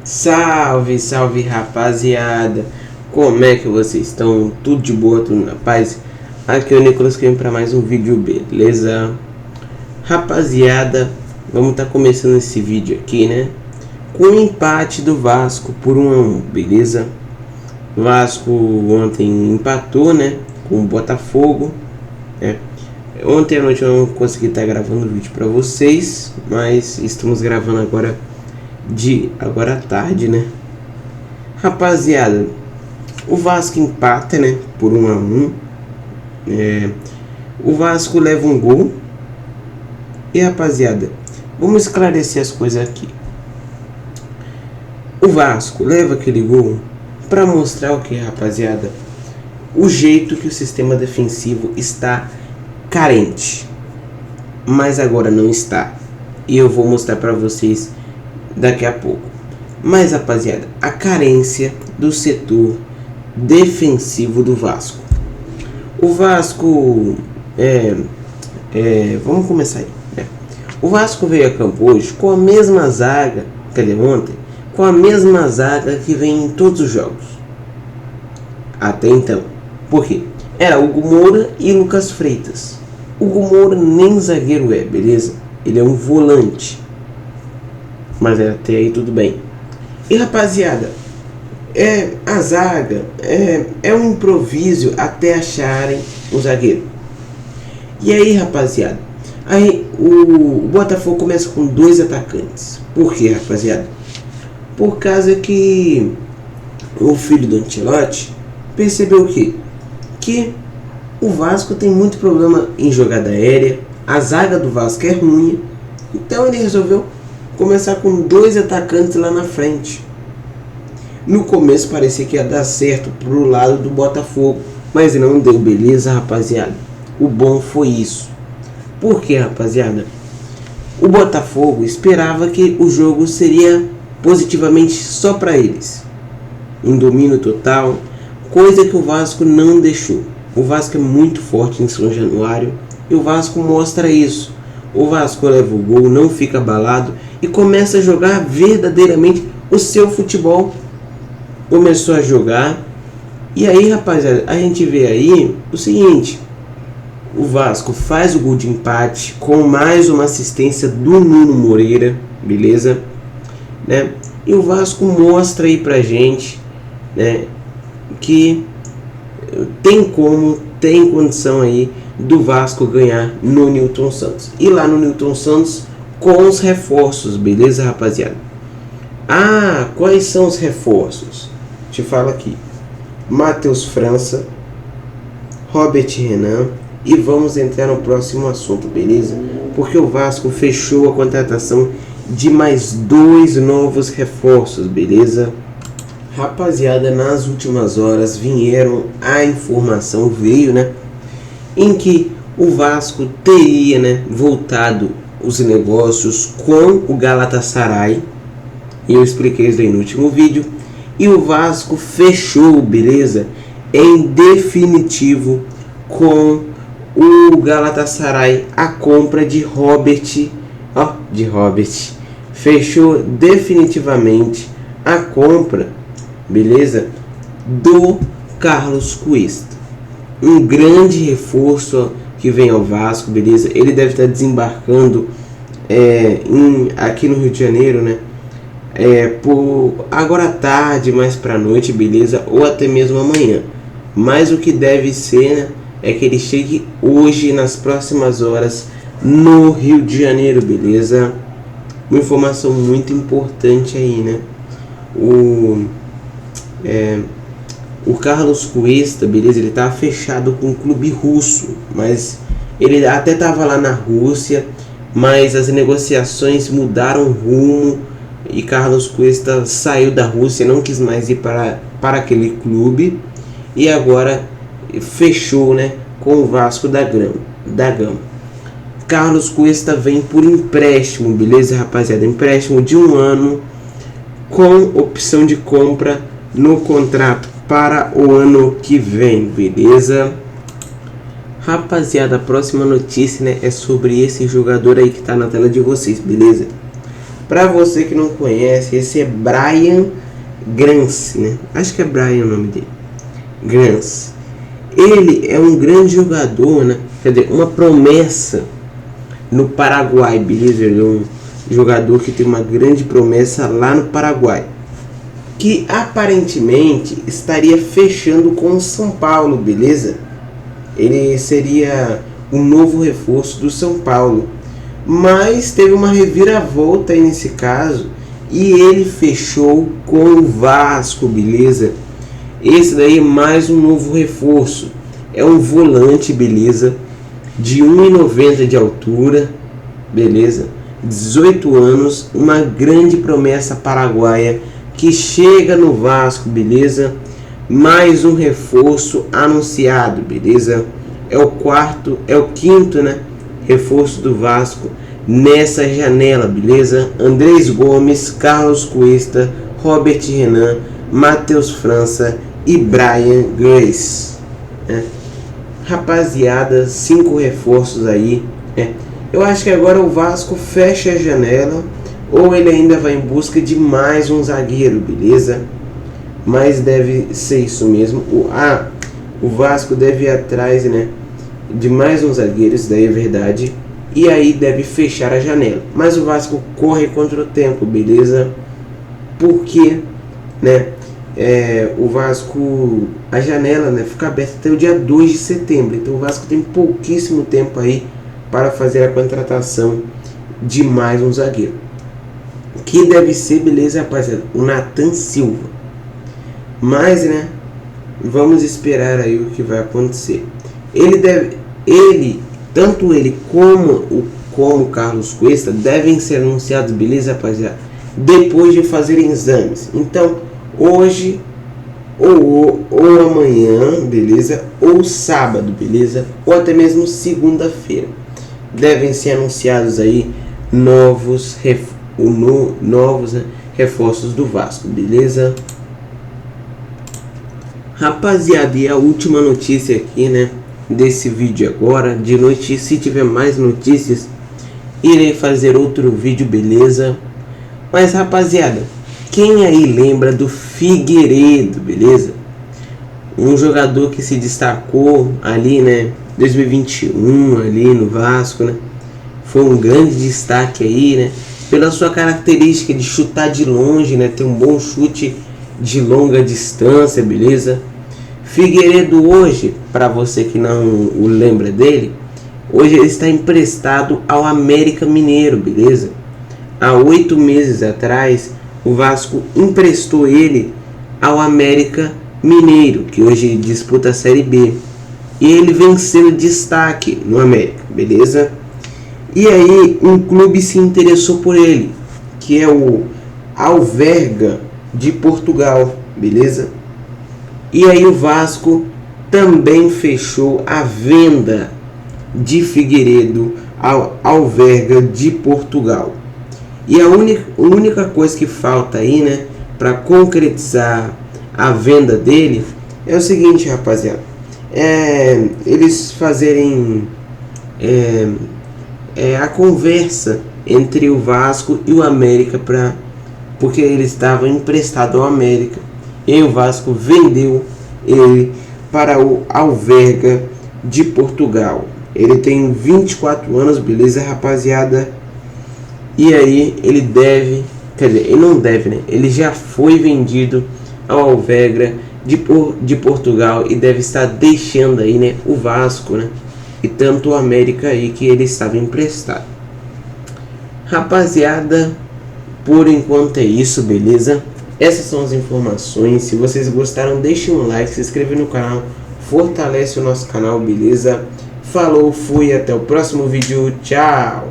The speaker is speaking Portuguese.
Salve, salve rapaziada, como é que vocês estão? Tudo de boa, tudo na paz? Aqui é o Nicolas que vem para mais um vídeo, beleza? Rapaziada, vamos estar começando esse vídeo aqui, né? Com o empate do Vasco por 1-1, beleza? O Vasco ontem empatou, né? Com o Botafogo, né? Ontem à noite eu não consegui estar gravando o vídeo para vocês, mas estamos gravando agora à tarde, né? Rapaziada, o Vasco empata, né? Por 1-1. O Vasco leva um gol. E rapaziada, vamos esclarecer as coisas aqui. O Vasco leva aquele gol para mostrar o que, rapaziada? O jeito que o sistema defensivo está carente. Mas agora não está. E eu vou mostrar para vocês daqui a pouco. Mas rapaziada, a carência do setor defensivo do Vasco. O Vasco vamos começar aí, né? O Vasco veio a campo hoje com a mesma zaga, ontem, com a mesma zaga que vem em todos os jogos até então. Por quê? Era Hugo Moura e Lucas Freitas. Hugo Moura nem zagueiro é, beleza? Ele é um volante. Mas até aí tudo bem. E rapaziada, a zaga é um improviso até acharem o zagueiro. E aí rapaziada, o Botafogo começa com 2 atacantes. Por quê, rapaziada? Por causa que o filho do Ancelotti percebeu que o Vasco tem muito problema em jogada aérea. A zaga do Vasco é ruim. Então ele resolveu começar com 2 atacantes lá na frente. No começo parecia que ia dar certo pro lado do Botafogo, mas não deu, beleza, rapaziada? O bom foi isso. Por quê, rapaziada? O Botafogo esperava que o jogo seria positivamente só para eles, em domínio total, coisa que o Vasco não deixou. O Vasco é muito forte em São Januário e o Vasco mostra isso. O Vasco leva o gol, não fica abalado e começa a jogar verdadeiramente o seu futebol. Começou a jogar. E aí, rapaziada, a gente vê aí o seguinte: o Vasco faz o gol de empate com mais uma assistência do Nuno Moreira, beleza? Né? E o Vasco mostra aí pra gente, né, que tem condição aí do Vasco ganhar no Newton Santos. E lá no Newton Santos com os reforços, beleza, rapaziada? Quais são os reforços? Te falo aqui: Matheus França, Robert Renan. E vamos entrar no próximo assunto, beleza? Porque o Vasco fechou a contratação de mais 2 novos reforços, beleza? Rapaziada, nas últimas horas veio, né, em que o Vasco teria, né, voltado os negócios com o Galatasaray. E eu expliquei isso aí no último vídeo. E o Vasco fechou, beleza, em definitivo com o Galatasaray a compra de Robert. Fechou definitivamente a compra, beleza, do Carlos Cuesta. Um grande reforço que vem ao Vasco, beleza? Ele deve estar desembarcando aqui no Rio de Janeiro, né? Por agora à tarde, mais pra noite, beleza? Ou até mesmo amanhã. Mas o que deve ser, né, é que ele chegue hoje, nas próximas horas, no Rio de Janeiro, beleza? Uma informação muito importante aí, né? O Carlos Cuesta, beleza? Ele tá fechado com um clube russo, mas ele até tava lá na Rússia, mas as negociações mudaram rumo e Carlos Cuesta saiu da Rússia, não quis mais ir para aquele clube e agora fechou, né, com o Vasco da Gama. Carlos Cuesta vem por empréstimo, beleza, rapaziada? Empréstimo de 1 ano com opção de compra no contrato para o ano que vem, beleza? Rapaziada, a próxima notícia, né, é sobre esse jogador aí que tá na tela de vocês, beleza? Para você que não conhece, esse é Brian Grance, né? Acho que é Brian o nome dele. Grance. Ele é um grande jogador, né? Quer dizer, uma promessa no Paraguai, beleza? Ele é um jogador que tem uma grande promessa lá no Paraguai, que aparentemente estaria fechando com o São Paulo, beleza? Ele seria um novo reforço do São Paulo, mas teve uma reviravolta aí nesse caso e ele fechou com o Vasco, beleza? Esse daí é mais um novo reforço, é um volante, beleza? De 1,90 de altura, beleza? 18 anos, uma grande promessa paraguaia que chega no Vasco, beleza? Mais um reforço anunciado, beleza? É o quinto, né? Reforço do Vasco nessa janela, beleza? Andrés Gomes, Carlos Cuesta, Robert Renan, Matheus França e Brian Grace, né? Rapaziada, 5 reforços aí, né? Eu acho que agora o Vasco fecha a janela, ou ele ainda vai em busca de mais um zagueiro, beleza? Mas deve ser isso mesmo. O Vasco deve ir atrás, né, de mais um zagueiro, isso daí é verdade. E aí deve fechar a janela. Mas o Vasco corre contra o tempo, beleza? Porque, né, o Vasco, a janela, né, fica aberta até o dia 2 de setembro. Então o Vasco tem pouquíssimo tempo aí para fazer a contratação de mais um zagueiro, que deve ser, beleza, rapaziada, o Nathan Silva. Mas, né, vamos esperar aí o que vai acontecer. Tanto ele como o Carlos Cuesta devem ser anunciados, beleza, rapaziada, depois de fazerem exames. Então hoje ou amanhã, beleza, ou sábado, beleza, ou até mesmo segunda-feira devem ser anunciados aí novos reforços do Vasco, beleza? Rapaziada, e a última notícia aqui, né, desse vídeo agora, de noite, se tiver mais notícias, irei fazer outro vídeo, beleza? Mas, rapaziada, quem aí lembra do Figueiredo, beleza? Um jogador que se destacou ali, né, 2021 ali no Vasco, né? Foi um grande destaque aí, né? Pela sua característica de chutar de longe, né? Ter um bom chute de longa distância, beleza? Figueiredo hoje, para você que não o lembra dele, hoje ele está emprestado ao América Mineiro, beleza? Há 8 meses atrás, o Vasco emprestou ele ao América Mineiro, que hoje disputa a Série B. E ele venceu destaque no América, beleza? E aí um clube se interessou por ele, que é o Alverga de Portugal, beleza? E aí o Vasco também fechou a venda de Figueiredo ao Alverga de Portugal. E a única coisa que falta aí, né, para concretizar a venda dele é o seguinte, rapaziada. Eles fazerem a conversa entre o Vasco e o América, porque ele estava emprestado ao América e aí o Vasco vendeu ele para o Alverga de Portugal. Ele tem 24 anos, beleza, rapaziada? E aí ele deve, quer dizer, ele não deve, né? Ele já foi vendido ao Alverga de Portugal e deve estar deixando aí, né, o Vasco, né, e tanto o América aí que ele estava emprestado. Rapaziada, por enquanto é isso, beleza? Essas são as informações. Se vocês gostaram, deixem um like, se inscreve no canal, fortalece o nosso canal, beleza? Falou, fui, até o próximo vídeo, tchau!